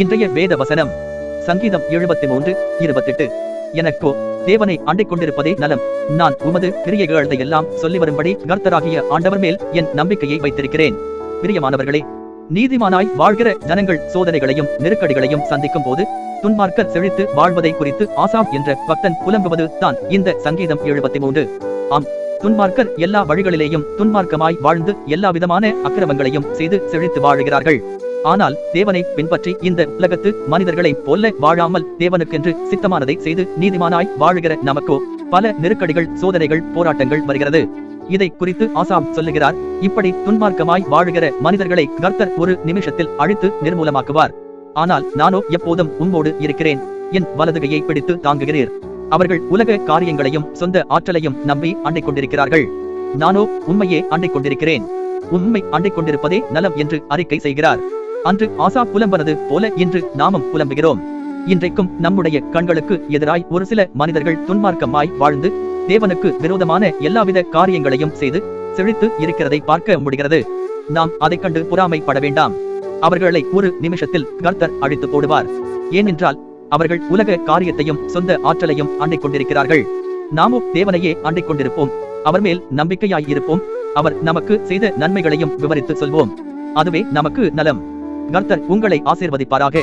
இன்றைய வேத வசனம் சங்கீதம் 73:28. எனக்கோ தேவனை அண்டிக் கொண்டிருப்பதே நலம். நான் உமது கிரியைகளை எல்லாம் சொல்லி வரும்படி கர்த்தராகிய ஆண்டவர் மேல் என் நம்பிக்கையை வைத்திருக்கிறேன். பிரியமானவர்களே, நீதிமானாய் வாழ்கிற ஜனங்கள் சோதனைகளையும் நெருக்கடிகளையும் சந்திக்கும் போது துன்மார்க்கர் செழித்து வாழ்வதை குறித்து ஆசாப் என்ற பக்தன் புலம்புவது தான் இந்த சங்கீதம் 73. ஆம், துன்மார்க்கர் எல்லா வழிகளிலேயும் துன்மார்க்கமாய் வாழ்ந்து எல்லாவிதமான அக்கிரமங்களையும் செய்து செழித்து வாழுகிறார்கள். ஆனால் தேவனை பின்பற்றி இந்த உலகத்து மனிதர்களைப் போல வாழாமல் தேவனுக்கென்று சித்தமானதை செய்து நீதிமானாய் வாழுகிற நமக்கோ பல நெருக்கடிகள், சோதனைகள், போராட்டங்கள் வருகிறது. இதை குறித்து ஆசாப் சொல்லுகிறார், இப்படி துன்மார்க்கமாய் வாழுகிற மனிதர்களை கர்த்தர் ஒரு நிமிஷத்தில் அழித்து நிர்மூலமாக்குவார். ஆனால் நானோ எப்போதும் உம்மோடு இருக்கிறேன். என் வலதுகையை பிடித்து தாங்குகிறீர். அவர்கள் உலக காரியங்களையும் சொந்த ஆற்றலையும் நம்பி அண்டிக் கொண்டிருக்கிறார்கள். நானோ உண்மையே அண்டிக் கொண்டிருக்கிறேன். உண்மை அண்டிக் கொண்டிருப்பதே நலம் என்று அறிக்கை செய்கிறார். அன்று ஆசாப் புலம்பனது போல இன்று நாமும் புலம்புகிறோம். இன்றைக்கும் நம்முடைய கண்களுக்கு எதிராய் ஒரு சில மனிதர்கள் துன்மார்க்கமாய் வாழ்ந்து தேவனுக்கு விரோதமான எல்லாவித காரியங்களையும் செய்து செழித்து இருக்கிறதை பார்க்க முடிகிறது. நாம் அதை கண்டு பொறாமைப்பட வேண்டாம். அவர்களை ஒரு நிமிஷத்தில் கர்த்தர் அழித்து போடுவார். ஏனென்றால் அவர்கள் உலக காரியத்தையும் சொந்த ஆற்றலையும் அண்டிக் கொண்டிருக்கிறார்கள். நாமோ தேவனையே அண்டிக் கொண்டிருப்போம். அவர் மேல் நம்பிக்கையாய் இருப்போம். அவர் நமக்கு செய்த நன்மைகளையும் விவரித்து சொல்வோம். அதுவே நமக்கு நலம். கர்த்தர் உங்களை ஆசீர்வதிப்பாராக.